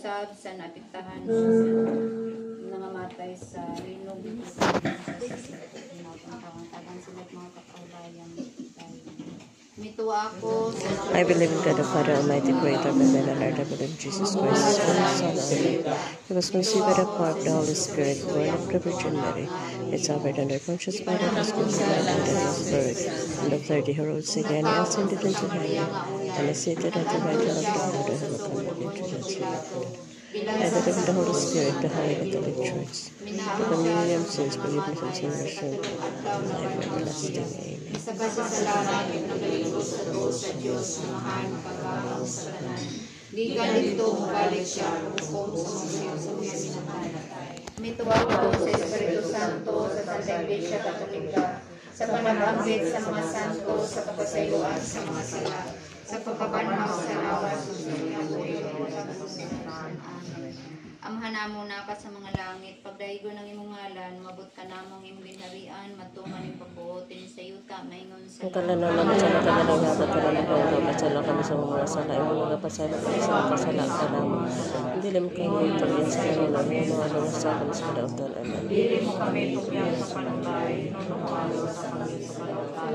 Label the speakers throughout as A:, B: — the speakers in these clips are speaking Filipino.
A: usab sa naapektahan nangamatay sa linog tagan sila mga kaulayan. Mituwa ako sa
B: I believe in God the Father Almighty, Creator of heaven and earth. I believe in Jesus Christ, His only Son, our Lord. He was conceived by the power of the Holy Spirit, born of the Virgin Mary. He suffered under Pontius Pilate, was crucified, and then was buried. On the third day he rose again, he ascended into heaven, and is seated at the right hand of the Father, who will come again to judge the living. I believe in the Holy Spirit, the Holy Catholic Church, the communion of sins, forgiveness of sins, resurrection, and everlasting. Amen.
A: isa ka sa salamat yung nagalingkod sa Diyos na mahal pagkaw sa tanan. Di ka dito mabalik siya kung sa mga minamatay. Mituwa ko sa Espiritu Santo sa Santa Iglesia Katolika, sa panabambit sa mga santo, sa kapasayuan sa mga sala, sa pagkabanhaw sa lawas sa mga tuwing. Amahan namo na ka sa mga langit, pagdaigo ng imong ngalan, mabot ka namong imong ginharian, matuman yung pagbuotin sa yuta, maingon sa
B: Ang kalalaman sa mga kalalaman at kalalaman masala kami sa mga sala, yung mga pasala kami sa mga kasala ka namin. Hindi lim kami tagyan sa kanila, yung mga lumasa kami sa kadautan. Amen.
C: Dili mo kami tugyan sa panambay, nunumalo sa kami sa kadautan.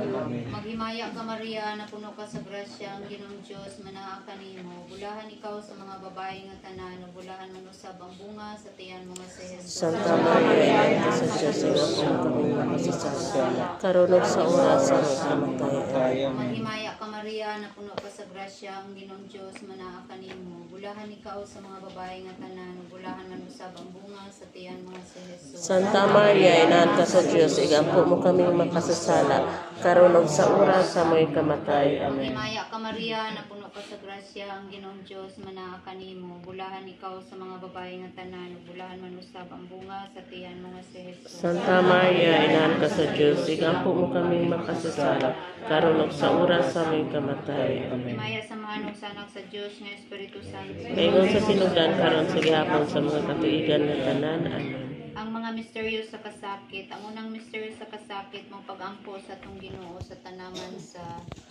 A: Maghimaya ka Maria, na puno ka sa grasya, ang Ginoong Diyos, manaha ka nimo. Bulahan ikaw sa mga babae nga tanan, bulahan man usab ang bunga sa tiyan mo nga si Jesus.
B: Santa Maria, Ina sa Diyos, ina po kami makasasala. Karunod sa oras sa kamatay.
A: Maghimaya ka Maria, na puno ka sa grasya, ang Ginoong Diyos, manaha ka nimo. Bulahan ikaw sa mga babae nga tanan, bulahan man usab ang bunga sa tiyan mo nga si Jesus.
B: Santa Maria, Ina sa Diyos, igampo mo kami makasasala. Karunod sa oras sa may kamatay. Amen.
A: Maghimaya ka Maria, na puno ka sa grasya, ang Ginoong Diyos, manaha ka nimo. Bulahan ikaw sa mga babae nga tanan, bulahan man usab ang bunga sa tiyan mo nga si Jesus.
B: Santa Maria, Ina sa Diyos, igampo mo kami makasasala. Karunod sa oras sa may kamatay. Amen.
A: Maya samahan og sanak sa Dios nga Espiritu Santo.
B: Kaingon sa sinugdan karon sa gihapon sa mga katuigan ng tanan. Amen.
A: Ang mga misteryo sa kasakit. Ang unang misteryo sa kasakit mong pag-ampo sa atong Ginoo sa tanaman sa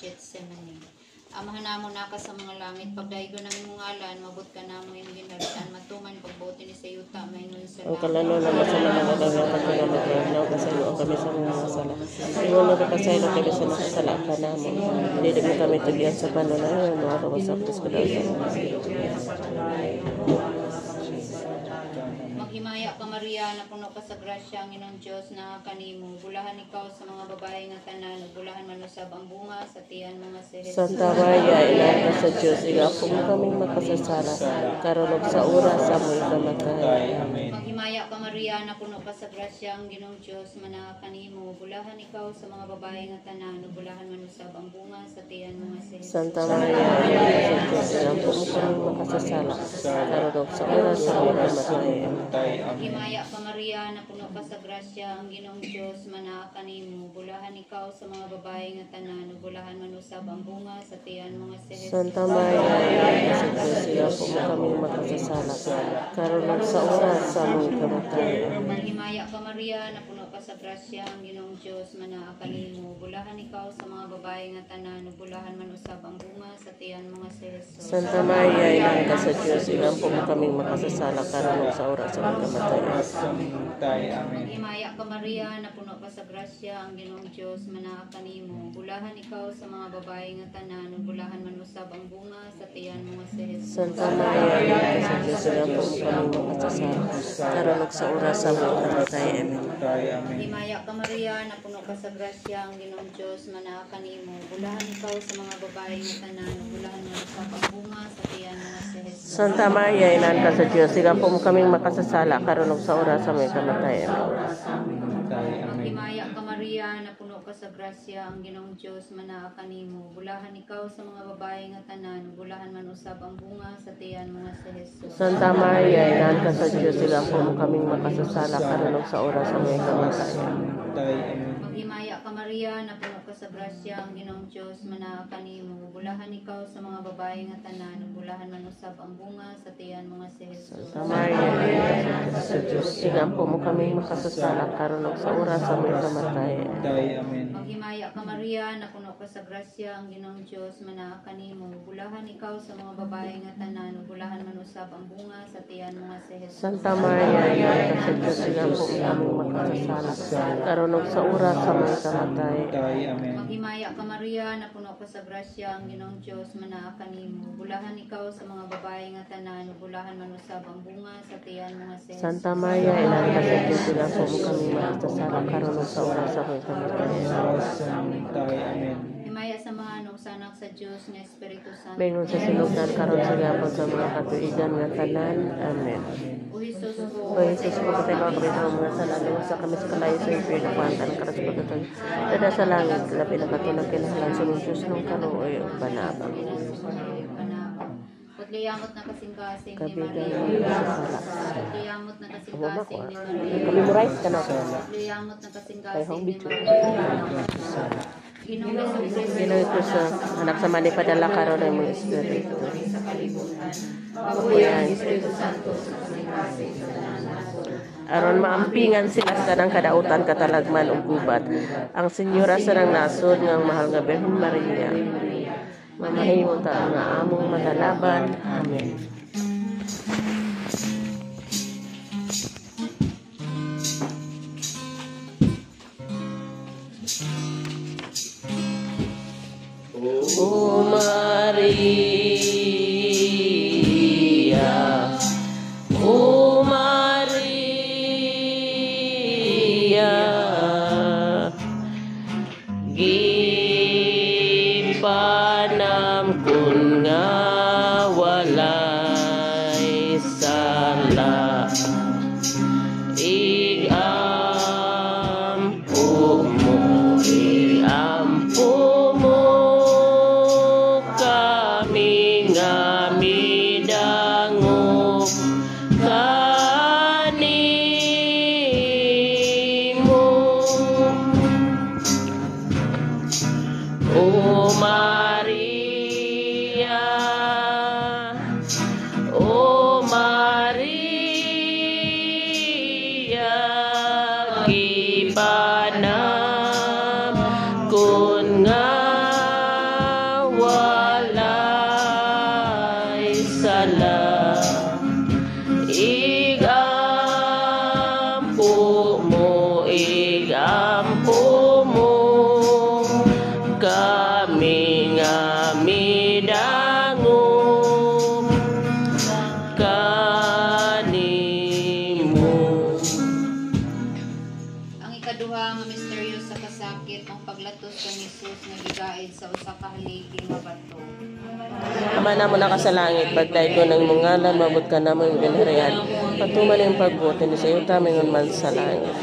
A: Gethsemane. Amahan namo na ka sa mga langit, pagdaigo ng imong ngalan, mabot ka namo imong ginharian, matuman pagbuti ni sa yuta, maingon sa
B: Ang kalano na masama na nagagatan ko na magkanaw kasalo kami sa mga sala. Ingon na kapasaylo kami sa nakasala ka namo. Hindi mo kami tagyan sa pananayon, mga kawasapos ko daw sa mga.
A: Maghimaya ka Maria, na puno ka sa grasya, ang Ginoong Diyos na kanimo. Bulahan ikaw sa mga babae nga tanan, bulahan man usab ang bunga sa tiyan mo nga si Jesus.
B: Santa Maria, Ina sa Diyos, igapo mo kaming makasasala. Karunod sa oras sa mga kamatay.
A: Maghimaya ka Maria, na puno ka sa grasya, ang Ginoong Diyos manaha kanimo. Bulahan ikaw sa mga babae nga tanan, bulahan man usab ang bunga sa tiyan mo nga si Jesus.
B: Santa Maria, Ina sa Diyos, igapo mo kaming makasasala. Karunod sa oras sa mga kamatay.
A: Himaya ka Maria, na puno ka sa grasya, ang Ginoong Diyos manaha kanimo. Bulahan ikaw sa mga babae nga tanan, bulahan man usab ang bunga sa tiyan mo nga si Jesus.
B: Santa Maria, Ina sa Diyos, igapo mo kaming makasasala. Karunod sa oras sa mga kamatay.
A: Himaya ka Maria, na puno ka sa grasya, ang Ginoong Diyos manaha kanimo. Bulahan ikaw sa mga babae nga tanan, bulahan man usab ang bunga sa tiyan mo nga si Jesus.
B: Santa Maria, Ina sa Diyos, igapo mo kaming makasasala. Karunod sa oras sa mga kamatay.
A: Himaya ka Maria, na puno ka sa grasya, ang Ginoong Diyos manaha kanimo. Bulahan ikaw sa mga babae nga tanan, bulahan man usab ang bunga sa tiyan mo nga si Jesus.
B: Santa Maria, Ina sa Diyos, igapo mo kaming makasasala. Karunod sa oras sa mga kamatay. Amen.
A: Himaya ka Maria, na puno ka sa grasya, ang Ginoong Diyos manaha kanimo. Bulahan ikaw sa mga babae nga tanan, bulahan man usab ang bunga sa tiyan mo nga si Jesus.
B: Santa Maria, Ina sa Diyos, igapo mo kaming makasasala. Karunod sa oras sa mga kamatay. Amen.
A: Himaya ka Maria, na puno ka sa grasya, ang Ginoong Diyos manaha kanimo. Bulahan ikaw sa mga babae nga tanan, bulahan man usab ang bunga sa tiyan mo nga si Jesus.
B: Santa Maria, Ina sa Diyos, igapo mo kaming makasasala. Karunod sa oras sa mga kamatay.
A: Maghimaya ka Maria, na puno ka sa grasya, ang Ginoong Diyos manaha kanimo. Bulahan ikaw sa mga babae nga tanan, bulahan man usab ang bunga sa tiyan mo nga si Jesus.
B: Santa Maria, Ina sa Diyos, igapo mo kaming makasasala. Karunod sa oras sa mga kamatay.
A: Maghimaya ka Maria, na puno ka sa grasya ang Ginoong Dios manaa kanimo. Bulahan ikaw sa mga babae nga tanan, bulahan man usab ang bunga sa tiyan mo nga si Jesus.
B: Santa Maria, ina ka sa Diyos, silang po aming makasasala, karon ug sa oras sa may kamatay.
D: Amen.
A: Maghimaya ka Maria, napuno ka sa grasya ang Ginoong Dios manaa kanimo. Bulahan ikaw sa mga babae nga tanan, bulahan man usab ang bunga sa tiyan mo nga si Jesus.
B: Santa Maria, ina ka sa Diyos, silang po kami makasasala, karon ug sa oras sa may kamatay.
D: Amen.
A: Himaya sa mga anong sanak sa Dios nga Espiritu Santo.
B: Bengon sa sinugdan karon sa gapon sa mga katuigan nga tanan. Amen.
A: O Jesus ko,
B: O Jesus ko, patay mga kapitang mga salamin sa kami sa kalayo sa impyerno, kuwantan ka sa pagkatag. Dada sa langit, labi na katulad kailangan sa mga Diyos ng kaluoy o banabang.
A: Putliyamot na kasing-kasing ni
B: Kabigang
A: Maria.
B: mga sala.
A: Putliyamot na kasing-kasing ni Maria.
B: Memorize ka na.
A: Putliyamot na
B: Kay
A: kasing-kasing
B: hong
A: ni
B: bicho.
A: Maria. Ginong Jesucristo,
B: Ginoy ko sa anak sa manipadala karon ng mga Espiritu.
A: sa kalibutan. Mabuhay ang Espiritu Santo sa kasing-kasing sa tanan.
B: Aron maampingan sila sa tanang kadautan, katalagman ug gubat. Ang Senyora sa nang nasod nga mahal nga Birhen Maria. Mamahimong ta nga among madalaban. Amen. O Maria, O Maria, gipanam kun nga walay sala, iampo mo kami nga midangop kanimo. O Maria, O Maria, gipanam kun nga walay sala, igampo mo kami nga midangop kanimo.
A: Ang ikaduha nga misteryo sa kasakit ang paglatos kang Jesus nga gigaid sa usa ka haligi nga bato.
B: Ama na mo na ka sa langit, pagdahil ko ng mungalan, mabot ka na mo yung ginharian. Patuman yung pagbuti ni sa iyo, tamingon man sa langit.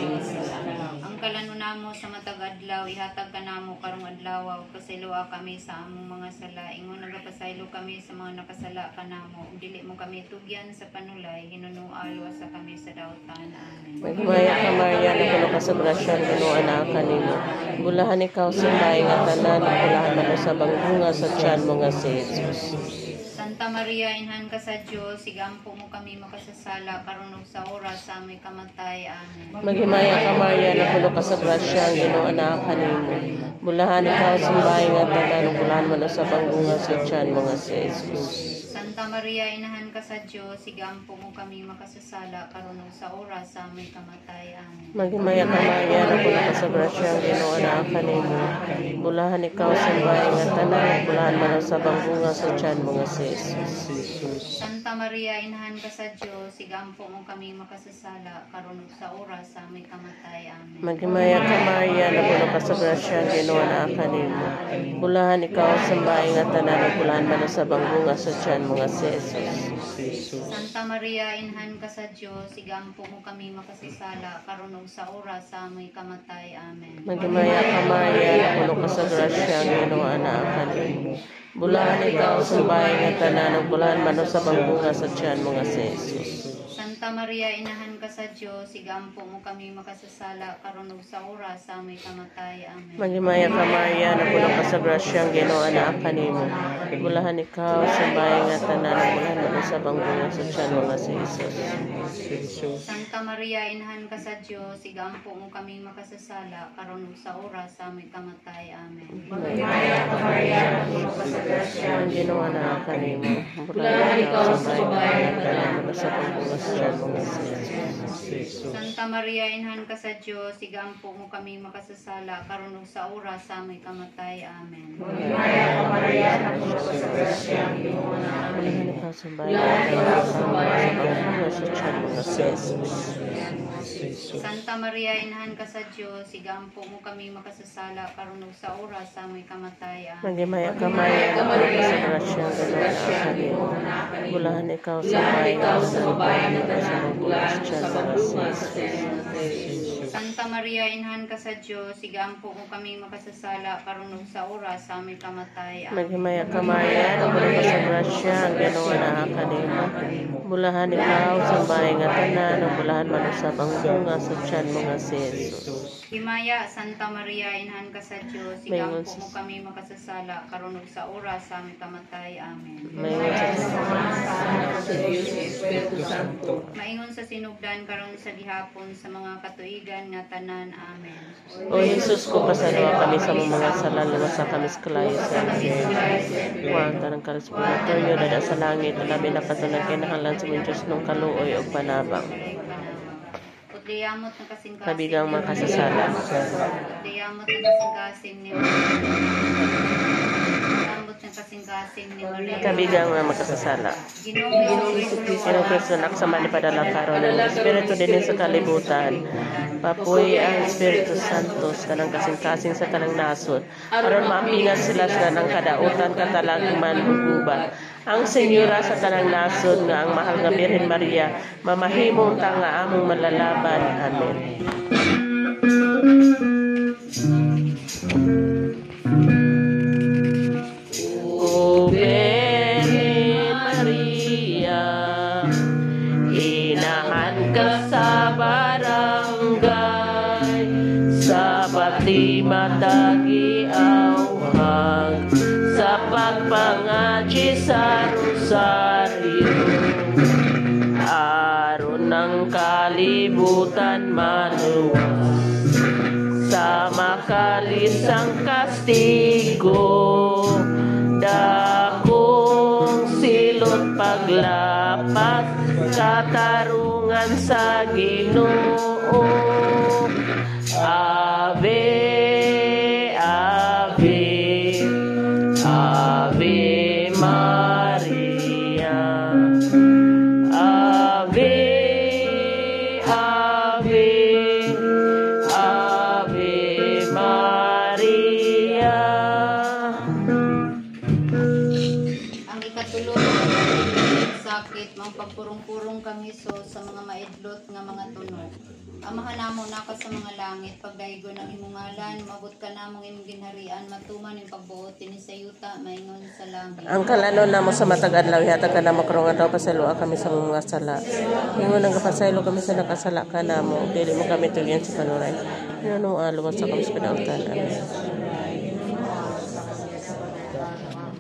A: Ang kalano namo sa matag adlaw, ihatag ka namo karong adlaw, kasiloa kami sa among mga sala. Ingon nagapasaylo kami sa mga nakasala ka namo. Dili mo kami tugyan sa panulay, hinunual sa kami sa dautan. Amen.
B: Maghimaya ka Maria, na kuno ka sa grasya, ginuan na kanimo. Bulahan ikaw sa bahay nga tanan, bulahan man sa bangbunga sa tiyan mo nga si Jesus.
A: Santa Maria, inhan ka sa Dios, sigampo mo kami makasasala karon ug sa oras sa aming kamatay. Amen.
B: Maghimaya ka Maria, na kuno ka sa grasya, ginuan na kanimo. Bulahan ikaw sa bahay nga tanan, bulahan man sa bangbunga sa tiyan mo nga si Jesus.
A: Santa Maria, inahan ka sa Dios, sigampo mo kami makasasala karon ug sa oras sa aming kamatay. Amen.
B: Maghimaya ka Maria, na kuno ka sa grasya, ginuan na kanimo. Bulahan ikaw sa bahay nga tanan, bulahan man sa bangbunga sa tiyan mo nga si Jesus.
A: Santa Maria, inahan ka sa Dios, sigampo mo kami makasasala karon ug sa oras sa aming kamatay. Amen.
B: Maghimaya ka Maria, na kuno ka sa grasya, ginuan na kanimo. Bulahan ikaw sa bahay nga tanan, bulahan man sa bangbunga sa tiyan mo nga si Jesus.
A: Santa Maria, inahan ka sa Dios, sigampo mo kami makasasala karon ug sa oras sa aming kamatay. Amen.
B: Maghimaya ka Maria, na kuno ka sa grasya, ginuan na kanimo. Bulahan ikaw sa bahay nga tanan, bulahan man sa bangbunga sa tiyan mo nga si Jesus.
A: Santa Santa Maria, inahan ka sa Diyos, igampo mo kami makasasala, karon ug sa oras sa aming kamatay. Amen.
B: Magimaya ka, Maria, na puno ka sa grasya, ang Ginoo na kanimo. Bulahan ikaw sa bayan nga tanan, bulahan mo sa bangunga sa tiyan mo nga si Jesus.
A: Santa Maria, inahan ka sa Diyos, igampo mo kami makasasala, karon ug sa oras sa aming kamatay. Amen.
C: Magimaya ka, Maria, na puno ka sa grasya,
B: Ang Ginoo na kanimo. Bulahan ikaw sa bayan nga tanan, bulahan sa bangunga sa tiyan mo nga si Jesus.
A: Santa Maria, inahan ka sa Diyos, igampo mo kami makasasala, karon ug sa oras sa aming kamatay. Amen.
C: Magimaya ka, Maria, na puno ka sa grasya, ang Ginoo na
B: Bulahan ikaw sa bayan nga tanan, bulahan sa bangunga sa tiyan mo nga si Jesus.
A: Santa Maria, inahan ka sa Diyos, igampo mo kami makasasala, karon ug sa oras sa aming kamatay. Amen.
B: Magimaya ka, Maria, na puno ka sa grasya, ang Ginoo na kanimo. Bulahan ikaw sa bayan nga tanan, bulahan sa bangunga sa tiyan mo nga si Jesus.
A: Santa Maria, inahan ka sa Diyos, igampo mo kami makasasala, karon ug sa oras sa aming kamatay. Amen.
B: Magimaya ka, Maria, na puno ka sa grasya, ang Ginoo na kanimo. Bulahan ikaw sa bayan nga tanan, ug bulahan man sa bangunga sa tiyan mo nga si Jesus.
A: Himaya, Santa Maria, inahan ka sa Diyos,
B: Mayngon
A: igampo
B: sa-
A: mo kami makasasala, karon ug sa oras sa aming kamatay. Amen.
B: Mayon
C: sa Diyos, Espiritu Santo.
A: Maingon sa sinugdan karon sa gihapon sa mga katuigan nga tanan. Amen.
B: O Jesus ko, pasalawa kami sa mga sala, luwasa kami sa kalayo sa Juan, tanang karispiratorio, dada sa langit, alabi na katunag kinahalan sa mga Diyos nung kaluoy o panabang.
A: Putliyamot na kasing-kasing
B: Kabigang makasasala.
A: Putliyamot na kasing-kasing ni Putliyamot na kasing-kasing ni Maria.
B: Kabigang mga makasasala.
A: Ginoong Jesucristo,
B: Kinong Kristo naksama ni Padala karon ng Espiritu din sa kalibutan. Papuy ang Espiritu Santo sa tanang kasing-kasing sa tanang nasod. Aron maampingan sila sa tanang kadautan, katalagman, ug gubat. Ang Senyora sa tanang nasod nga ang mahal nga Birhen Maria, mamahimong ta nga among malalaban. Amen. O Birhen Maria, inahan ka sa barangay, sa pati matagiawhag, sa pagpangaji sa rosaryo, aron ng kalibutan maluwas, sa makalisang kastigo, dakong silot paglapas, katarungan sa Ginoo. Ave, Ave, Ave Maria. Ave, Ave, Ave Maria.
A: ang ikatulo sakit, mang pagpurong-purong kang Hesus sa mga maidlot nga mga tunog. Amahan namo naka sa mga langit, pagdaigo ng imong ngalan, mabot ka namong imong ginharian, matuman yung pagbuot ni sa yuta, maingon sa langit.
B: Ang kalanon namo sa matag adlaw hatag ka namo karong adlaw pasaylo kami sa mga sala. Ingon ang kapasaylo kami sa nakasala ka namo, dili mo kami tulian sa panuray. Ingon ang luwas sa kami sa kadautan. Amen.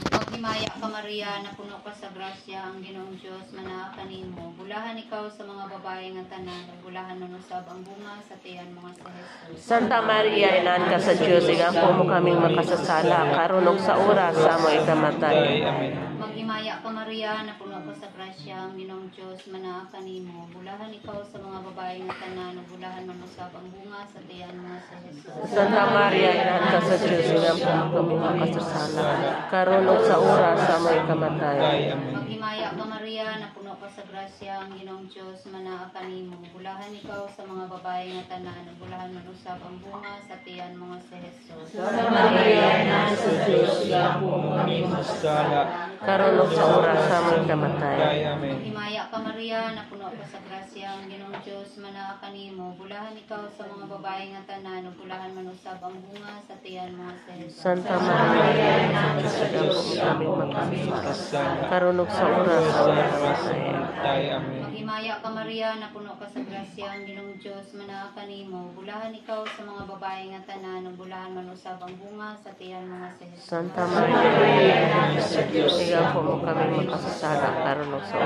A: Maghimaya ka Maria, na puno ka sa grasya, ang Ginoong Diyos manaa kanimo. Bulahan ikaw sa mga babae nga tanan, ug bulahan nun usab ang bunga sa tiyan mga sa Jesus.
B: Santa Maria, inahan ka sa Diyos, igampo mo kaming makasasala, karon ug sa oras sa mo ikamatay.
D: Amen.
A: Maghimaya ka Maria, na puno ka sa grasya, ang Ginoong Diyos manaa kanimo. Bulahan ikaw sa mga babae nga tanan, ug bulahan man usab ang bunga sa tiyan mga sa Jesus.
B: Santa Maria, inahan ka sa Diyos, igampo mo kaming makasasala, karon ug sa oras sa mo ikamatay.
D: Amen.
A: Maghimaya ka Maria, na puno ka sa grasya, ang Ginoong Diyos manaa kanimo. Bulahan ikaw sa mga babae nga tanan, ug bulahan man usab ang bunga sa tiyan mga sa Jesus.
C: Santa Maria, Ina sa Diyos, gapo mo kami
D: Sala.
B: Karon ug sa oras sa mo ikamatay.
D: Amen.
A: Maghimaya ka Maria, na puno ka sa grasya, ang Ginoong Diyos manaa kanimo. Bulahan ikaw sa mga babae nga tanan, ug bulahan man usab ang bunga sa tiyan mga sa Jesus.
B: Santa Maria, inahan ka sa Diyos, igampo mo kaming makasasala. Karunong sa oras sa
D: Namatay. Amen.
A: Maghimaya ka Maria, na puno ka sa grasya, ang Ginoong Diyos manaa kanimo. Bulahan ikaw sa mga babae nga tanan, ug bulahan man usab ang bunga sa tiyan mga si Jesus.
B: Santa Maria, ikaw po mo kami makasasala. Karunong sa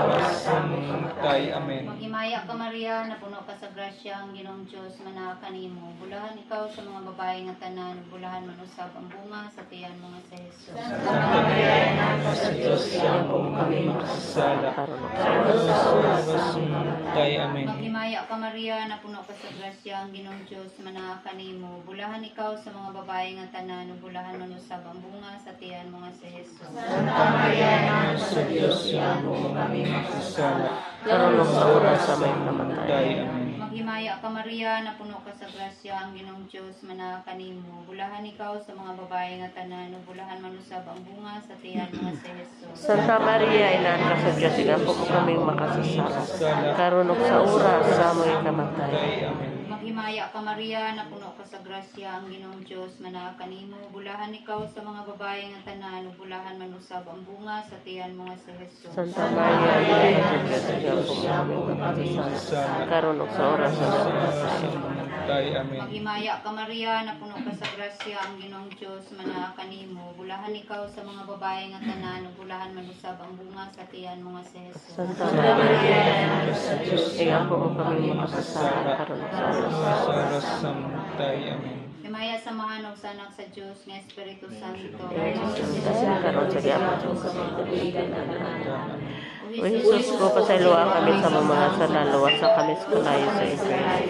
B: oras sa
D: Namatay. Amen.
A: Maghimaya ka Maria, na puno ka sa grasya, ang Ginoong Diyos manaa kanimo. Bulahan ikaw sa mga babae nga tanan, ug bulahan man usab ang bunga sa tiyan mga si Jesus.
B: ikaw po mo kami makasasala. Karunong sa oras sa
D: Namatay. Amen.
A: Maghimaya ka Maria, na puno ka sa grasya, ang Ginoong Diyos manaa kanimo. Bulahan ikaw sa mga babae nga tanan, ug bulahan man usab ang bunga sa tiyan mga si Jesus.
B: Karunong sa oras sa may namatay.
D: Amen.
A: Maghimaya ka Maria, na puno ka sa grasya, ang Ginoong Diyos manaa kanimo. Bulahan ikaw sa mga babae nga tanan, ug bulahan man usab ang bunga sa tiyan mga si Jesus.
B: Santa Maria, Ina ka sa Diyos, ikaw po mo kami makasasala. Karunong sa oras sa may namatay.
D: Amen.
A: Maghimaya ka Maria, na puno ka sa grasya, ang Ginoong Diyos manaa kanimo. Bulahan ikaw sa mga babae nga tanan, ug bulahan man usab ang bunga sa tiyan mga si Jesus.
B: Santa Maria, Ina ka sa Diyos, ikaw po mo kami makasasala. Karunong sa oras sa may namatay.
D: Amen.
A: Maghimaya ka Maria, na puno ka sa grasya, ang Ginoong Diyos manaa kanimo. Bulahan ikaw sa mga babae nga tanan, ug bulahan man usab ang bunga sa tiyan mga si Jesus.
B: Santa Maria, Ina ka sa Diyos, ikaw po mo kami makasasala. Karunong sa oras sa
D: Oras sa namatay. Amen.
A: Himaya sa mahanog sa anak sa Diyos nga Espiritu Santo.
B: karon sa giyapon sa O Jesus ko, pasayloa kami sa mga salalawa sa kami sa kalayo sa Israel.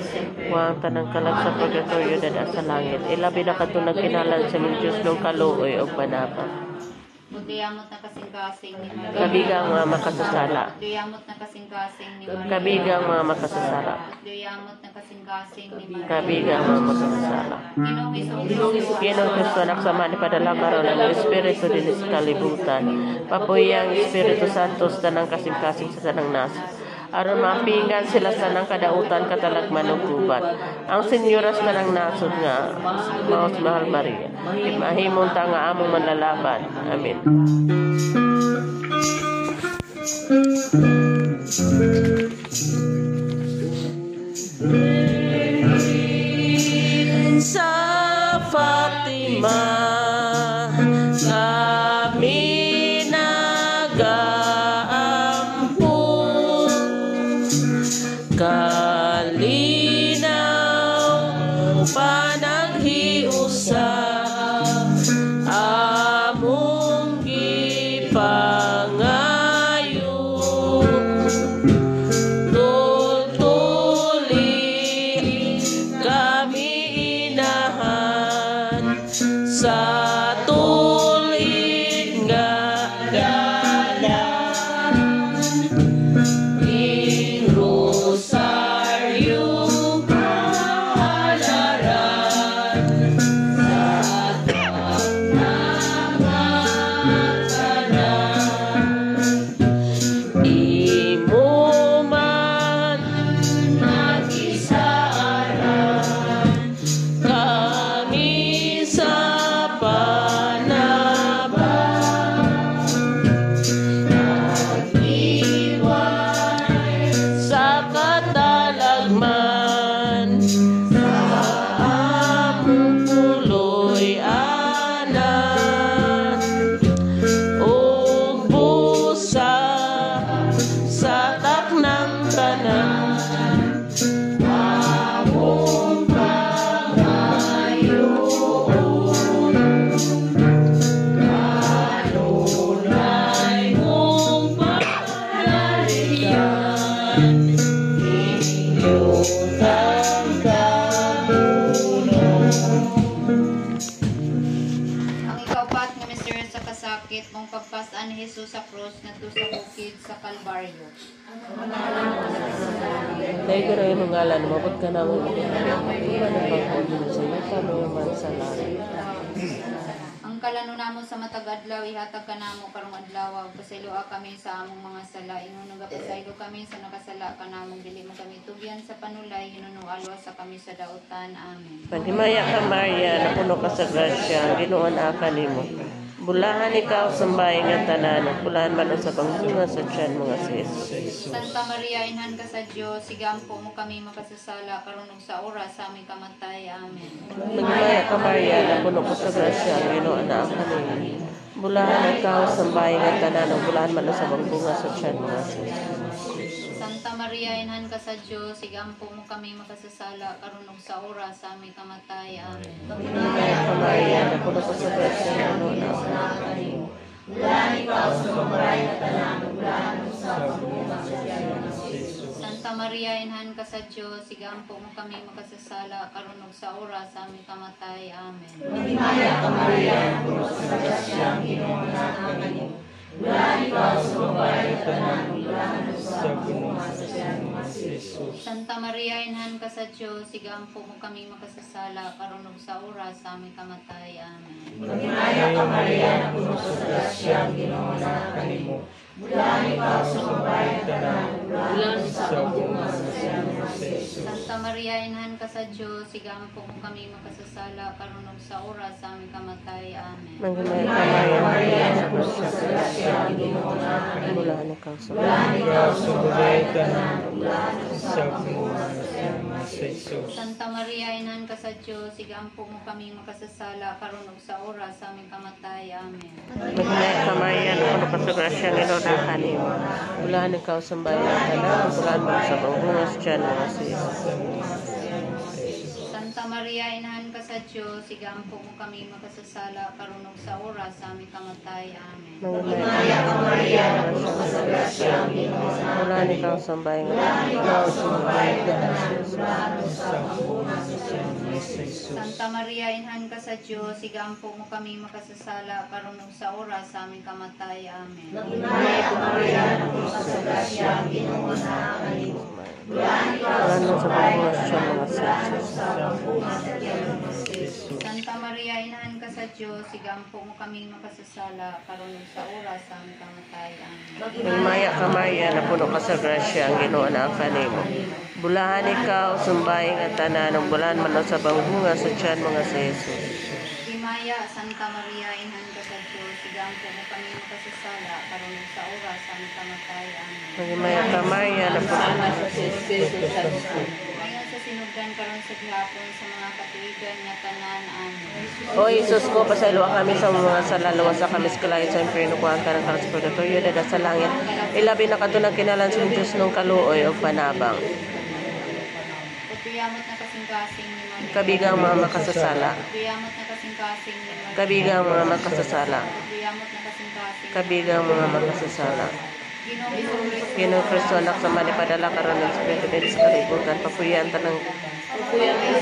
B: Huwag tanang kalag sa purgatorio dada sa langit. Ilabi na kato nagkinalan sa mga Diyos ng kaluoy o panapa.
A: Diyamot na kasing-kasing ni Maria.
B: Kabigang mga makasasala.
A: Diyamot na kasing-kasing ni Maria.
B: Kabigang mga makasasala.
A: Diyamot na kasing-kasing ni Maria.
B: Kabigang mga makasasala.
A: Ginoong Hesus.
B: Ginong Kristo, anak sama ni padala karon ang Espiritu din sa kalibutan. Papuyang Espiritu Santo sa tanang kasing-kasing sa tanang naso. Aron mapingan sila sa tanang kadautan katalagman ug gubat. Ang senyoras tanang nasod nga, Maos Mahal Maria. Mahimong ta nga among manlalaban. Amen. Sa Fatima kami nag-aampo, kalinaw panaghiusap among gipangayo, tutuli kami inahan sa tulig nga dalan, ing rosaryo kahalaran sa tanan. Imo man nagisaaran kami sa panabang, nag-iwan sa katalagman sa among puloy anan, ug busa sa taknang tanan among pangayoon, kanunay mong panalilian, inyong tangkabunon.
A: Ang ikaapat nga misteryo sa kasakit mong pagpasaan ni Jesus sa krus ngadto sa bukid sa Kalbaryo.
B: Dahil ko rin yung ngalan, mabot ka naman iba na pagpagod sa iyo, paano naman sa langit.
A: Ang Ang kalano namo sa matag adlaw ihatag kanamo karong adlaw ug pasayloa kami sa among mga sala ingon nga pasaylo kami sa nakasala kanamong dili mo kami tugyan sa panulay hinunong alwa sa kami sa dautan. Amen.
B: Panhimaya ka Maria, napuno ka sa grasya, ang Ginoo naa kanimo. Bulahan ikaw sambahay nga tanan, ug bulahan man ang sa pangbunga sa tiyan mga si Jesus.
A: Santa Maria, inhan ka sa Dios, sigampo mo kami makasasala karon ug sa oras sa aming kamatay. Amen.
B: Panhimaya ka Maria, napuno ka sa grasya, ang Ginoo naa kanimo. Bulahan ikaw sambahay nga tanan, ug bulahan man ang sa pangbunga sa tiyan mga si Jesus.
A: Santa Maria, inhan ka sa Dios, sigampo mo kami makasasala karon ug sa oras sa aming kamatay. Amen.
B: Panhimaya ka Maria, napuno ka sa grasya, ang Ginoo naa kanimo.
A: Santa Maria, inhan ka sa Dios, sigampo mo kami makasasala karon ug sa oras sa aming kamatay. Amen.
D: Sa bunong Jesus.
A: Santa Maria, inhan ka sa Dios, sigampo mo kami makasasala karon ug sa oras sa aming kamatay. Amen.
D: Sa bunong Jesus.
A: Santa Maria, inhan ka sa Dios, sigampo mo kami makasasala karon ug sa oras sa aming kamatay. Amen.
B: Panhimaya ka Maria, napuno ka sa grasya, ang Ginoo naa kanimo. Bulahan ikaw sambahay.
D: Ikaw sumulay tanan. Sa bunong Jesus.
A: Santa Maria, inhan ka sa Dios, sigampo mo kami makasasala karon ug sa oras sa aming kamatay. Amen.
B: Panhimaya ka Maria, napuno ka sa grasya, ang Ginoo naa kanimo. Bulahan ikaw sambahay nga tanan, ug bulahan man sa pangbunga sa tiyan mga si Jesus.
A: Santa Maria, inahan ka sa Dios, sigampo mo kami makasasala karon ug sa oras sa aming kamatay. Amen.
B: Panhimaya ka Maria, napuno ka sa grasya, ang Ginoo naa kanimo. Bulahan ikaw sambahay nga tanan,
D: Ikaw sumulay tanan. Sa bunong Jesus.
A: Santa Maria, inhan ka sa Dios, sigampo mo kami makasasala karon ug sa oras sa aming kamatay. Amen.
B: Bulahan man sa pangbunga sa tiyan mga si Jesus.
A: Santa Maria, inahan ka sa Dios, sigampo mo kami makasasala karon ug sa oras sa aming kamatay. Amen.
B: Panhimaya ka Maria, napuno ka sa grasya, ang Ginoo naa kanimo. Bulahan ikaw sambahay nga tanan, ug bulahan man ang sa pangbunga sa tiyan mga si Jesus.
A: Himaya, Santa Maria, inhan ka sa Dios, sigampo mo kami makasasala karon ug sa oras sa aming kamatay. Amen.
B: Panhimaya ka Maria, napuno ka sa
A: Ngayon sa sinugdan karon sa gihapon sa mga katuigan nga tanan. Amen.
B: O Jesus ko, pasayloa kami sa mga salalawas sa kami skalayon sa impyerno kuhaan ka ng kalas purgatorio dada sa langit. Ilabi na katunang kinalan sa Diyos nung kaluoy o panabang.
A: Pagpiyamot na kasing-kasing ni Maria.
B: Kabigang mga makasasala.
A: Pagpiyamot na kasing-kasing ni Maria.
B: Kabigang mga makasasala.
A: Pagpiyamot na kasing-kasing.
B: Kabigang mga makasasala.
A: Ginoong
B: Kristo anak sa manipadala karon ng Espiritu din sa kalibutan. Papuyan tanang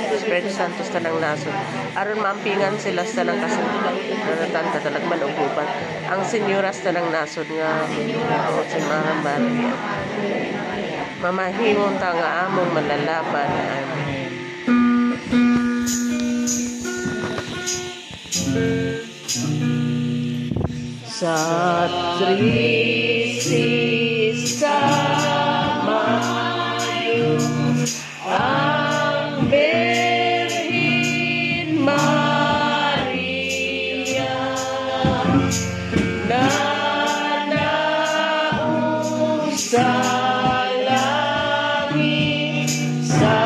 B: Espiritu Santo sa tanang nasod. Aron maampingan sila sa tanang kasunatan tatalagman o gubat. Ang senyoras tanang nasod nga ang si Mara Maria. Mamahimong ta nga among malalaban. Amen. Sa Trisisa Mayo ang Birhen Maria na naung sa langit sa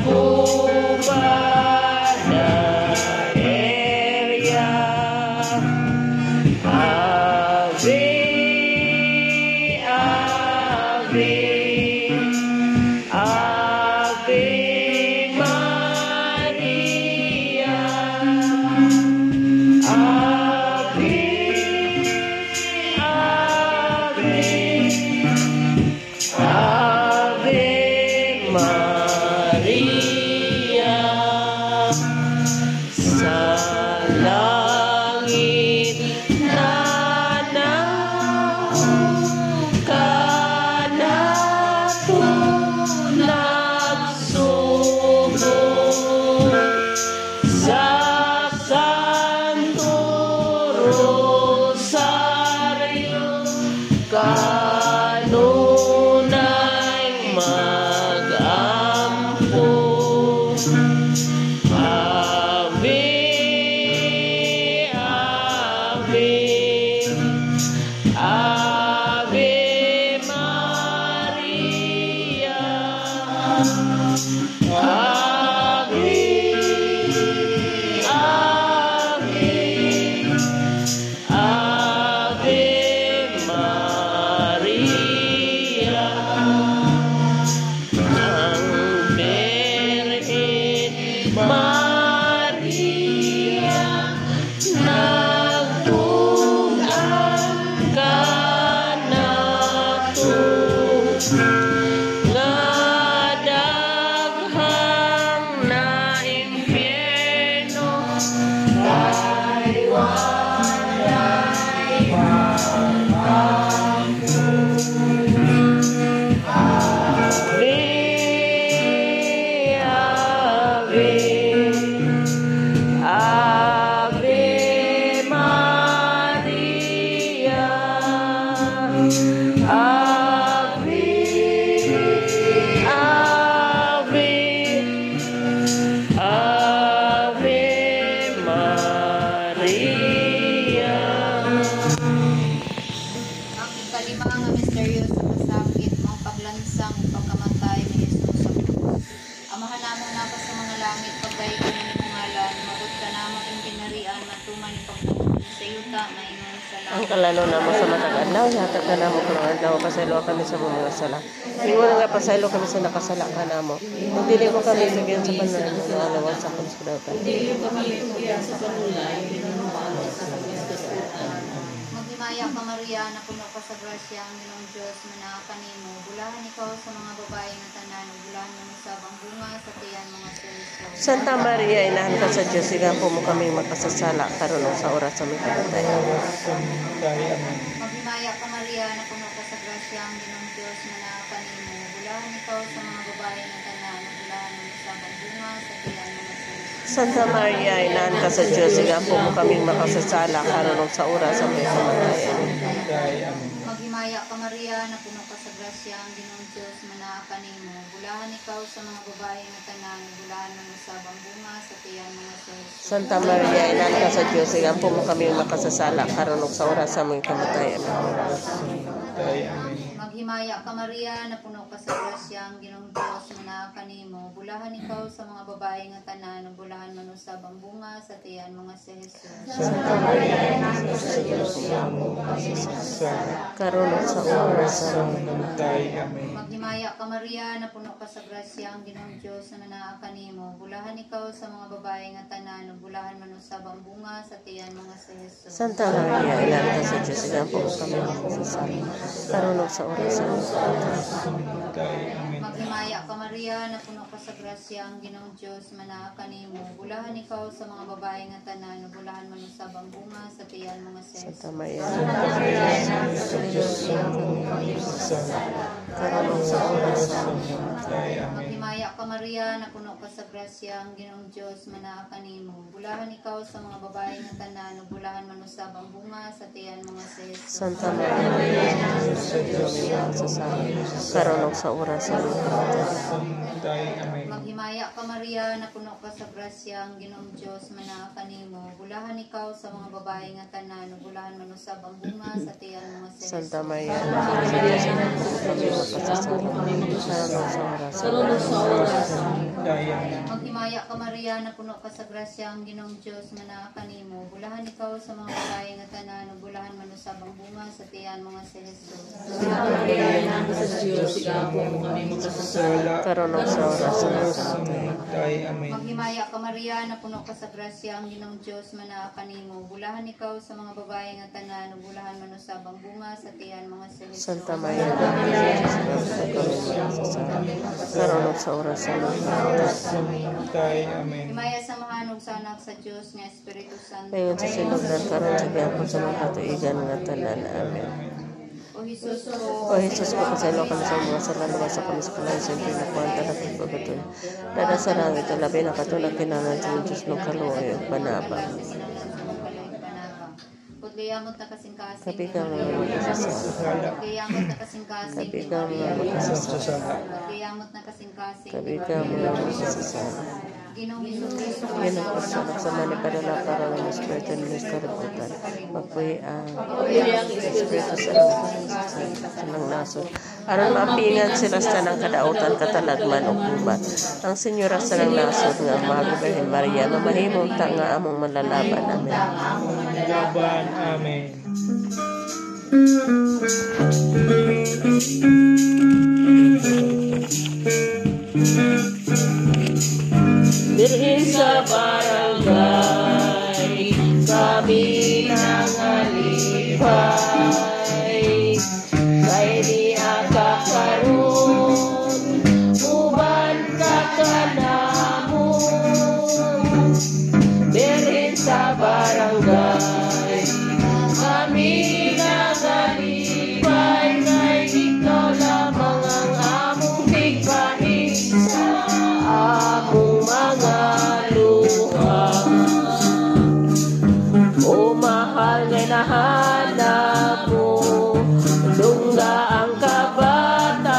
B: kubad na area. Ave, Ave, Ave Maria, Ave, Ave, Ave Maria, sa langit sa santo kanunay magampo. Ave, Ave, Ave Maria. Ave, Ave, Ave Maria. Ang Birhen Maria, nagtugang ka nato, nga daghang na impyerno, kay walay magampo. Ave, Ave, Ave Maria. Ave, Ave, Ave Maria.
A: Ang ikalima nga misteryoso nga sakit, mga paglansang ug pagkamatay ni Jesus sa krus. Amahan namo napa sa mga langit, pagdayo ka na ni ngalan, magot ka namo ing ginarian, matuman ni pagbuot sa yuta, maingon sa
B: Ang
A: langit.
B: kalano namo sa matag adlaw, yatag ka namo kung adlaw, pasaylo kami sa mga sala. Ingon nga pasaylo kami sa nakasala ka namo. Kung dili mo kami sagyan sa panan, nalawag sa kami sa dawtan.
A: Maghimaya ka Maria, na puno ka sa grasya, ang Ginoong Diyos, manaa kanimo. Bulahan ikaw sa mga babae nga tanan, ug bulahan mo sa sabang bunga sa tiyan mga Kristo.
B: Santa Maria, inahan ka sa Diyos, igampo mo kami makasasala, karon sa oras sa aming kamatayan.
A: Maghimaya ka Maria, na puno ka sa grasya, ang Ginoong Diyos, manaa kanimo. Bulahan ikaw sa mga babae nga tanan, ug bulahan mo sa sabang bunga sa tiyan mga Kristo.
B: Santa Maria, inahan ka sa Diyos, igampo mo kami makasasala, karon sa oras sa aming kamatayan.
A: Maghimaya ka Maria, na puno ka sa grasya, ang Ginoong Diyos, manaa kanimo. Bulahan ikaw sa mga babae nga tanan, ug bulahan mo sa sabang bunga sa tiyan mga Kristo.
B: Santa Maria, inahan ka sa Diyos, igampo mo kami makasasala, karon sa oras sa aming kamatayan.
A: Maghimaya ka Maria, na puno ka sa grasya, ang Ginoong Diyos, manaa kanimo. Bulahan ikaw sa mga babae nga tanan, ug bulahan mo sa sabang bunga sa tiyan mga si Jesus.
B: Santa Maria, inahan ka sa Diyos, igampo mo makasasala, karon sa oras sa aming kamatayan.
A: Maghimaya ka Maria, na puno ka sa grasya, ang Ginoong Diyos, manaa kanimo. Bulahan ikaw sa mga babae nga tanan, ug bulahan mo sa sabang bunga sa tiyan mga si Jesus.
B: Santa Maria, inahan ka sa Diyos, igampo mo kami makasasala, karon sa oras sa aming kamatayan.
A: Maghimaya ka Maria, na puno ka sa grasya, ang Ginoong Diyos, manaa kanimo. Bulahan ikaw sa mga babae nga tanan, ug bulahan mo sa sabang bunga sa tiyan mga si Jesus.
B: Santa Maria, inahan ka sa Diyos, igampo mo kami makasasala, karon sa oras sa aming kamatayan.
A: Maghimaya ka Maria, na puno ka sa grasya, ang Ginoong Diyos, manaa kanimo. Bulahan ikaw sa mga babae nga tanan, ug bulahan mo sa sabang bunga sa tiyan mga si Jesus.
B: Santa Maria, inahan ka sa Diyos, makasasala, karon sa oras sa aming kamatayan.
A: Maghimaya ka Maria, na puno ka sa grasya, ang Ginoong Diyos, manaa kanimo. Bulahan ikaw sa mga babae nga tanan, ug bulahan mo sa sabang bunga sa tiyan mga si Jesus.
B: Santa Maria, inahan ka sa Diyos, igampo mo kami makasasala, karon sa oras sa aming kamatayan.
A: Maghimaya ka Maria, na puno ka sa grasya, ang Ginoong Diyos, manaa kanimo. Bulahan ikaw sa mga babae nga tanan, ug bulahan mo sa sabang bunga sa tiyan mga si Jesus.
B: Karon sa oras sa aming kamatayan.
A: Maghimaya ka Maria, na puno ka sa grasya, ang Ginoong Diyos, manaa kanimo. Bulahan ikaw sa mga babae nga tanan, ug bulahan mo sa sabang bunga sa tiyan mga si Jesus.
B: Santa Maria, inahan ka sa Diyos, igampo mo kami makasasala, karon sa oras sa aming kamatayan.
A: Himaya sa mahanog sa anak sa Diyos nga Espiritu Santo.
B: Ngayon sa sinugdan, karon sa gihapon sa mga katuigan nga tanan. Amen.
A: O Jesus ko,
B: O Jesus ko, pasaylo kami sa mga sala, luwasa kami sa kalayo sa impyerno, kuwanta na pagpagaton. Dada sa langit, labi na katulad kinanan sa Diyos ng kaluoy, panabang.
A: Kayamot na kasing-kasing.
B: Kapi ka mga makasasala.
A: Kayamot na kasing-kasing.
B: Kapi ka mga makasasala.
A: Kayamot na kasing-kasing.
B: Kapi ka mga makasasala.
A: Ginoong Jesucristo,
B: Ginagpasalak sa manipadala para ng Espiritu ng Karabutan. Magpuhi ang Espiritu sa ng nasod. Aron mapingan sila sa ng kadautan, katalagman o kubat. Ang Senyora sa ng nasod nga Mahal Birhen Maria, mamahimong ta nga among malalaban. Amen.
D: Laban. Amen.
B: Birhen sa barangay, kami nangalipay. Kay di akakaroon, uban ka kanamon. Birhen sa barangay, kami nangalipay. Kay ikaw lamang ang among tigpahin sa among mga luha. O mahal nga nahanap mo, lungga ang kabataan,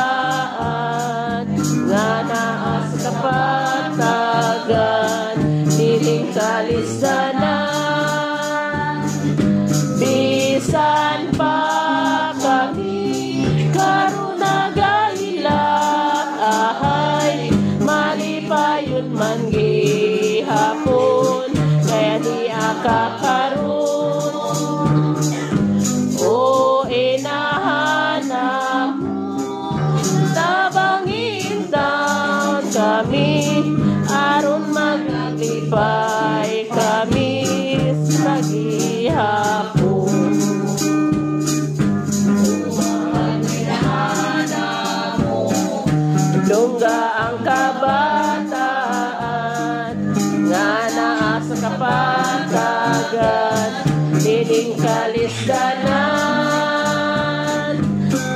B: nga naa sa kapatagan, niling kalisanan. Bisan pa kami karon nagahilahay, malipayon man gihapon, kaya di akakaroon. O inahanap tabangin taon kami, aron maglipay kami sa gihapon. Lungga ang kabataan, nga naa sa kapatagan, niling kalisdanan.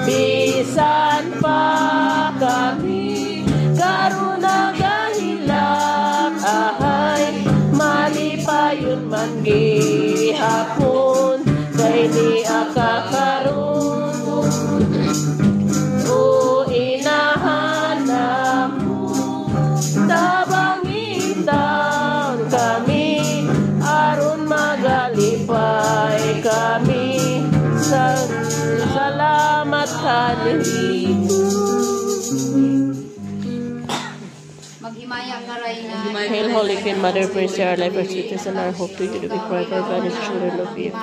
B: Bisan pa kami karon nagahilak, ahay malipayon man gihapon, kay di akakaroon. O inahanap mo, tabangin taon kami, aron magalipay kami sa salamat kanimo.
A: Maghimaya ka, Reyna.
B: Hail, Holy Queen, Mother of Mercy, our life, our sweetness, and our hope. To you do we cry, for banished children of Eve.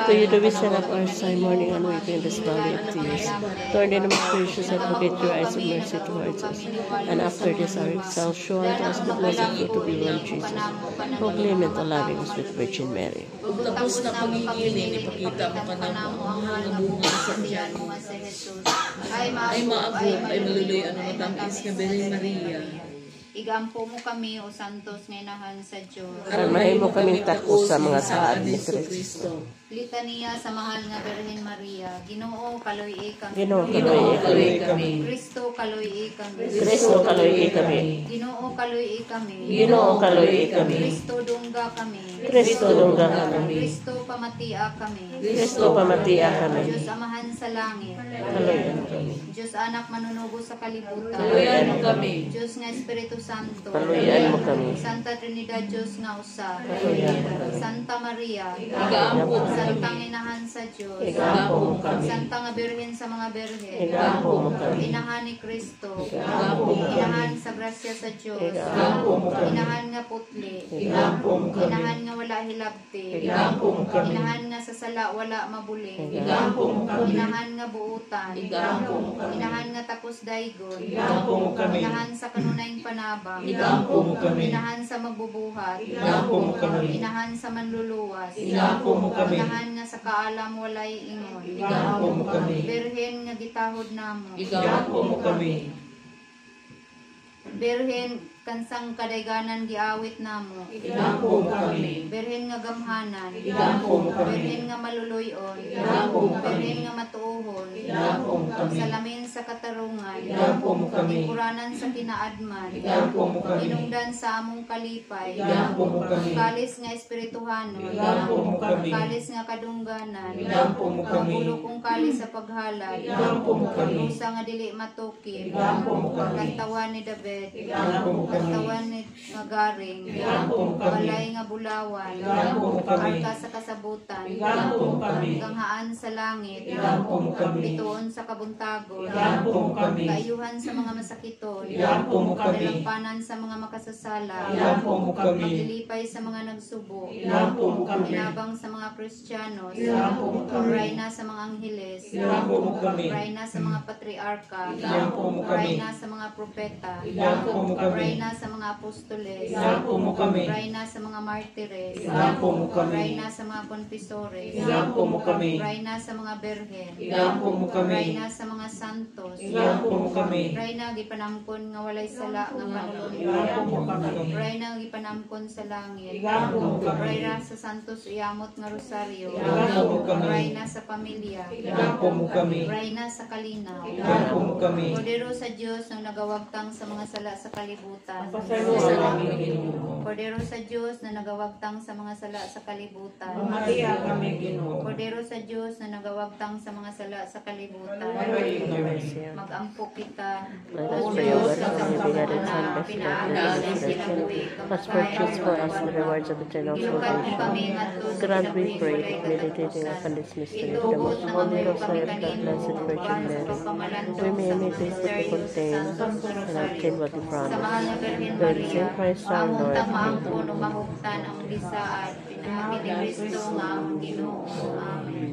B: To you do we send up our sigh, mourning and weeping in this valley of tears. Lord, in the most gracious advocate, your eyes of mercy towards us. And after this our exile, show unto us the blessed fruit of your Lord Jesus. O clement, o loving us with Virgin Mary.
C: Ug tapos na pangingilin, ipakita mo ka na ang mga bunga sa tiyan.
A: Ay
C: Ay maabot, ay maluloy ano matamis nga Birhen Maria.
A: Igampo mo kami, O Santos, ngainahan sa Diyos.
B: At mahimo kaming tako sa mga saad ni Kristo.
A: Litania sa mahal nga Birhen Maria. Ginoo, kaloy kami.
B: Ginoo,
C: Ginoo, kaloy kami.
A: Kristo, kaloy kami.
B: Kristo, kaloy kami.
A: Ginoo, kaloy kami.
B: Ginoo, kaloy kami.
A: Kristo, dungga kami.
B: Kristo, dungga kami.
A: Kristo, pamatia kami.
B: Kristo, pamatia kami.
A: Diyos Amahan sa langit.
B: Kaloyan kami.
A: Diyos Anak manunugo sa kalibutan.
C: Kaloyan mo kami.
A: Diyos nga Espiritu Santo.
B: Kaloyan mo kami.
A: Santa Trinidad, Diyos nga usa.
B: Kaloyan mo kami.
A: Santa Maria.
C: Igaampo mo
A: Santa
C: kami.
A: Inahan sa Diyos.
B: Igaampo mo kami.
A: Santa nga Birhen sa mga Birhen.
B: Igaampo mo kami.
A: Inahan ni Kristo.
C: Igaampo mo
A: Inahan
C: kami.
A: sa grasya sa Diyos.
B: Igaampo mo kami.
A: Inahan nga putli.
B: Igaampo mo kami.
A: Inahan nga wala hilabti.
B: Igaampo mo kami.
A: Inahan nga sa sala wala mabuling.
B: Igaampo mo kami.
A: Inahan nga buutan.
C: Igaampo mo kami.
A: Inahan nga tapos daygon.
B: Igaampo mo kami.
A: Inahan sa kanunayng panabang.
B: Igaampo mo kami.
A: Inahan sa magbubuhat.
B: Igaampo mo kami.
A: Inahan sa manluluwas.
B: Igaampo mo kami.
A: Inahan nga sa kaalam walay ingon.
B: Igaampo mo kami.
A: Birhen nga gitahod namo.
C: Igaampo mo kami.
A: Birhen kansang kadayganan giawit namo.
C: Idampo mo kami.
A: Berhen nga gamhanan.
C: Idampo mo kami.
A: Berhen nga maluluyon.
C: Idampo mo kami.
A: Berhen nga matuohon.
C: Idampo mo kami.
A: Salamin sa katarungan.
C: Idampo mo kami.
A: Ikuranan sa kinaadman.
C: Idampo mo kami.
A: Inungdan sa among kalipay.
C: Idampo mo kami.
A: Kalis nga espirituhano.
C: Idampo mo kami.
A: Kalis nga kadungganan.
C: Idampo mo kami.
A: Pulo kong kalis sa paghalad.
C: Idampo mo kami.
A: Usa nga dili matukib.
C: Idampo mo kami.
A: Kantawan ni David.
C: Idampo mo kami.
A: Kantawan ni nga garing.
C: Idampo mo kami.
A: Balay nga bulawan.
C: Idampo mo kami.
A: Arka sa kasabutan.
C: Idampo mo kami.
A: Ganghaan sa langit.
C: Idampo mo kami.
A: Bituon sa kabuntagon.
C: Idampo mo kami.
A: Kaayuhan sa mga masakiton.
C: Idampo mo kami.
A: Kalampanan sa mga makasasala.
C: Idampo mo kami.
A: Maglilipay sa mga nagsubo.
C: Idampo mo kami.
A: Inabang sa mga Kristiyanos.
C: Idampo mo kami.
A: Rayna sa mga angheles.
C: Idampo mo kami.
A: Rayna sa mga patriarka.
C: Idampo mo kami.
A: Rayna sa mga propeta.
C: Idampo mo kami.
A: Rayna sa mga apostoles.
C: Idampo mo kami.
A: Rayna sa mga martires.
C: Idampo mo kami.
A: Rayna sa mga konfesores.
C: Idampo mo kami.
A: Rayna sa mga berhen.
C: Idampo mo kami.
A: Rayna sa mga santos.
C: Idampo mo kami.
A: Rayna gipanamkon nga walay sala nga panulong.
C: Idampo mo kami.
A: Rayna gipanamkon sa langit.
C: Idampo mo kami.
A: Rayna sa santos iamot nga rosaryo.
C: Idampo mo kami.
A: Rayna sa pamilya.
C: Idampo mo kami.
A: Rayna sa kalinaw.
C: Idampo mo kami.
A: Kordero sa Diyos na nagawagtang sa mga sala sa kalibutan.
C: Pasaluhan kami, Ginoo.
A: Kordero sa Diyos na nagawagtang sa mga sala sa kalibutan.
C: Pamatiya kami, Ginoo.
A: Kordero sa Diyos na nagawagtang sa mga sala sa kalibutan. Mag-ampo kita.
B: Let us pray, O God, for your begotten Son, the
A: Pinaaga ng sinabuhi.
B: has purchased for us the rewards of eternal salvation. Grant, we pray, that meditating upon this mystery of the most holy rosary of the Blessed Virgin Mary, we may imitate what it contains and obtain what it
A: Sa
B: promised.
A: mahal na Birhen
B: Lord,
A: Maria,
B: Saint Christ our
A: among
B: Lord,
A: tamaangkon o mahugtan ang lisaad, pinahagi ni Kristo nga among Ginoo. Amen.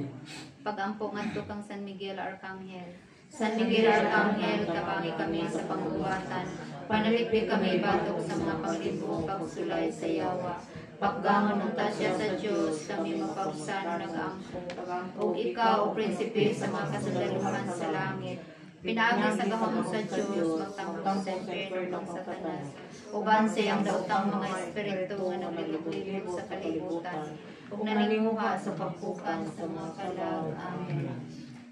A: Pag-ampo ngadto kang San Miguel Arcangel. San Miguel Arcangel, tabangi kami sa pangubatan. Panalipig kami batok sa mga panglibo, pagsulay sa yawa. Paggangon ng tasya sa Diyos, kami mapagsan nag-ampo. O ikaw, o prinsipe sa mga kasandaluhan sa langit, pinaagi sa gahom sa Diyos, magtangkang sa impyerno ng Satanas. Uban siyang dautang mga espiritu nga naglilib-libog sa kalibutan. Ug naninguha sa pagpukan sa mga kalag. Amen.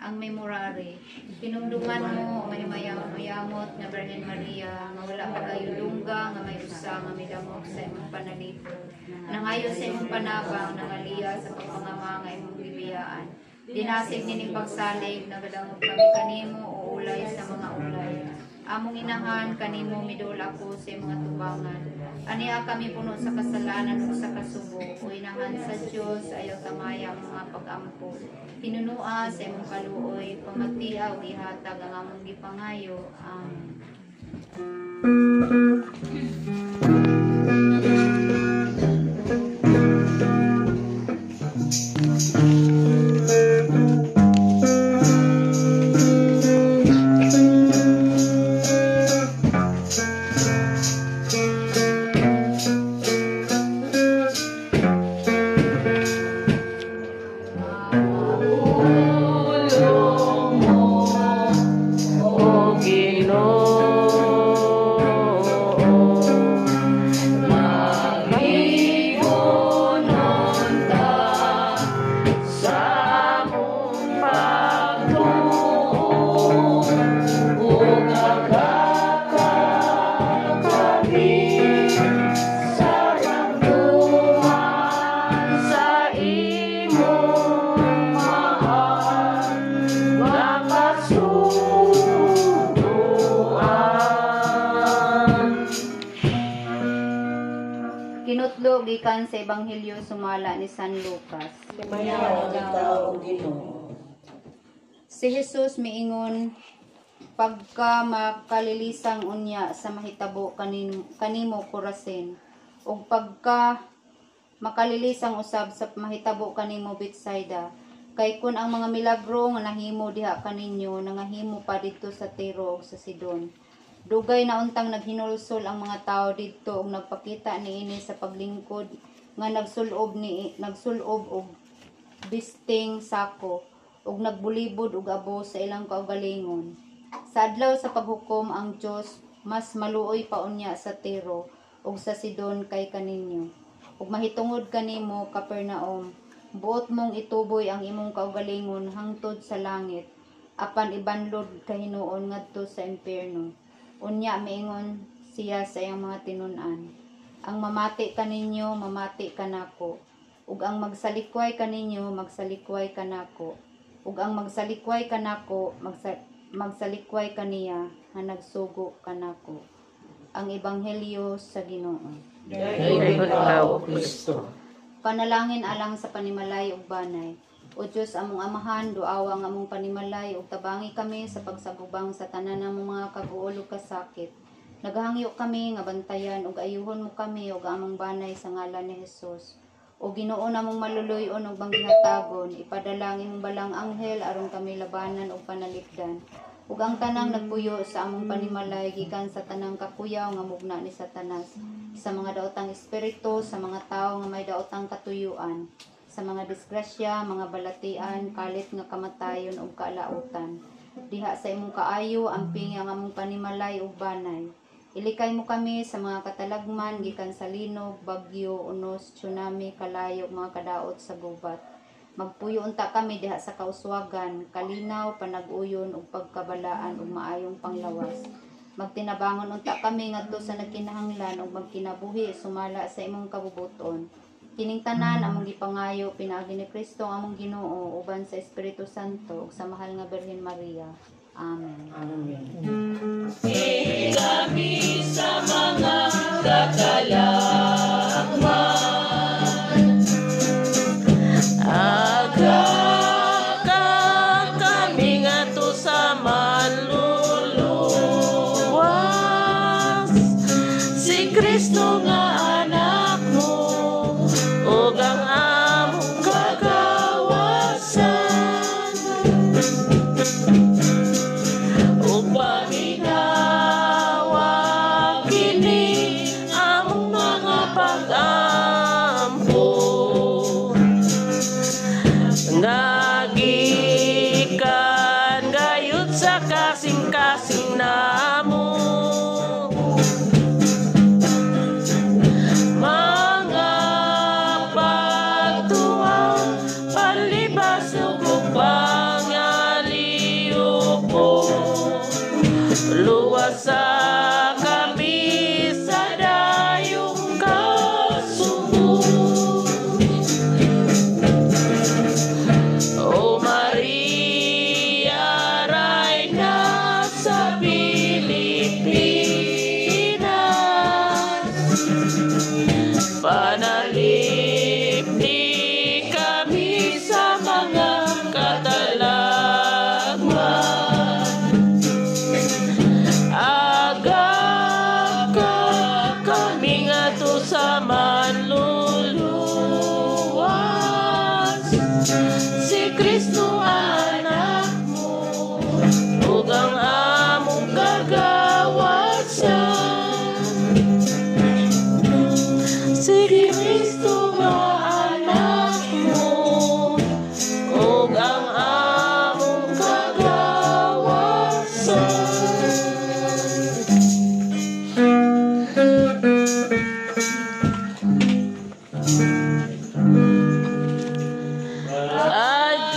A: Ang memorare, pinumduman mo, may mayamot nga Birhen Maria, nga wala pa kayo lungga, nga may usa, nga may damok sa imong panalipod. Nangayo sa imong panabang, nangaliya sa pagpangama nga imong bibiyaan. Dinasig nining pagsalig, nagadangog kami kanimo o ulay sa mga ulay. Among inahan, kanimo midol ako sa mga tubangan. Aniya kami puno sa kasalanan o sa kasubo. O inahan sa Diyos, ayaw tamaya ang mga pag-ampo. Hinunua sa imong kaluoy, pamatiya o ihatag ang among gipangayo. Amen.
B: O Ginoo, maghiunon ta sa among pagtuo, ug nakakakabit sa ramduman sa imong mahal makasuduan.
A: Kinutlog gikan sa Ebanghelyo sumala ni San Lucas. Si Jesus miingon, pagka makalilisang unya sa mahitabo kanimo Corazin, ug pagka makalilisang usab sa mahitabo kanimo Bethsaida, kay kun ang mga milagro nga nahimo diha kaninyo nangahimo pa didto sa Tiro ug sa Sidon. Dugay na untang naghinulsol ang mga tao didto ug nagpakita niini sa paglingkod nga nagsulob og bisting sako ug nagbulibod og abo sa ilang kaugalingon. Sa adlaw sa paghukom ang Dios mas maluoy pa unya sa Tiro ug sa Sidon kay kaninyo. Ug mahitungod kanimo, Capernaum, buot mong ituboy ang imong kaugalingon hangtod sa langit, apan ibanlod kahinuon ngadto sa impierno. Unya miingon siya sa iyang mga tinun-an, ang mamati kaninyo, mamati kanako, ug ang magsalikway kaninyo, magsalikway kanako, ug ang magsalikway kanako, magsalikway kaniya nga nagsugo kanako. Ang Ebanghelyo sa Ginoo.
B: Dayon ikaw, Kristo.
A: Panalangin alang sa panimalay ug banay. O Diyos among amahan, duawa ang among panimalay ug tabangi kami sa pagsagubang sa tanan namong mga kaguol ug kasakit. Naghangyo kami nga bantayan ug ayuhon mo kami ug among banay sa ngalan ni Hesus. O Ginoo namong maluluy-on ug manggihatagon, ipadala ang imong balang anghel aron kami labanan ug panalikdan. Ug ang tanang nagpuyo sa among panimalay gikan sa tanang kakuyaw nga mugna ni Satanas, sa mga daotang espiritu, sa mga tawo nga may daotang katuyuan, sa mga disgrasya, mga balatian, kalit nga kamatayon ug kalautan. Diha sa imong kaayo amping ang among panimalay ug banay. Ilikay mo kami sa mga katalagman gikan sa linog, bagyo, unos, tsunami, kalayo, mga kadaot sa gubat. Magpuyo unta kami diha sa kauswagan, kalinaw, panag-uyon ug pagkabalaan ug maayong panglawas. Magtinabangon unta kami ngadto sa nagkinahanglan ug magkinabuhi sumala sa imong kabubuton. Kining tanan among gipangayo pinaagi ni Kristo among Ginoo uban sa Espiritu Santo ug sa mahal nga Birhen Maria. Amen.
B: Kami sa mga katalagman, kami nga to sa manluluwas, si Kristo nga anak mo, ug ang among kagawasan, ug paminawa kini among mga pag-ampo, nagikan gayud sa kasing-kasing namo, mga pagtuwang palibas ug pangaliw po, luwas sa kami sa dayong kasubo. O Maria, Rayna sa Pilipinas, panalipdi kami sa mga katalagman, kami nga to sa manluluwas, si Kristo anak mo, ug ang among kagawasan, si Kristo nga anak mo, ug ang among kagawasan.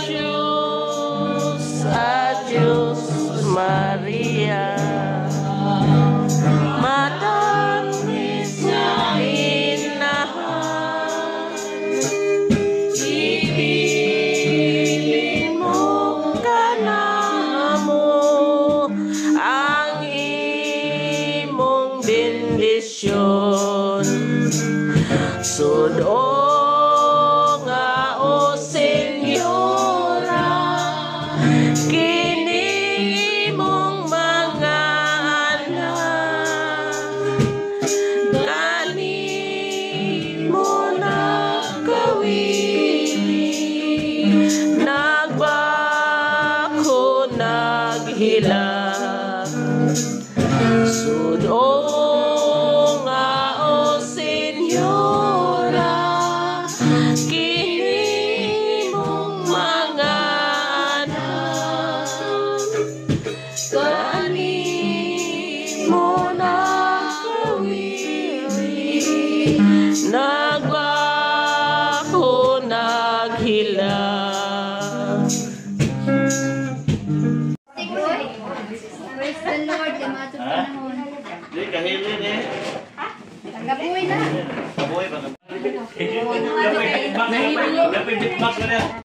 B: Adios, adios Maria, matamis na inahan, ibilin mo kanamo ang imong bendisyon, sudo nga o Senyora, kining imong mga anak, gani mo nagkawili, nagbako naghilak, sudo nga o Senyora, kining imong mga anak, gani mo na
A: kay matod panahon.
E: Di, kahilin eh.
A: Tagabuhay na.
E: Kaboy, baka. Napindit box na yan.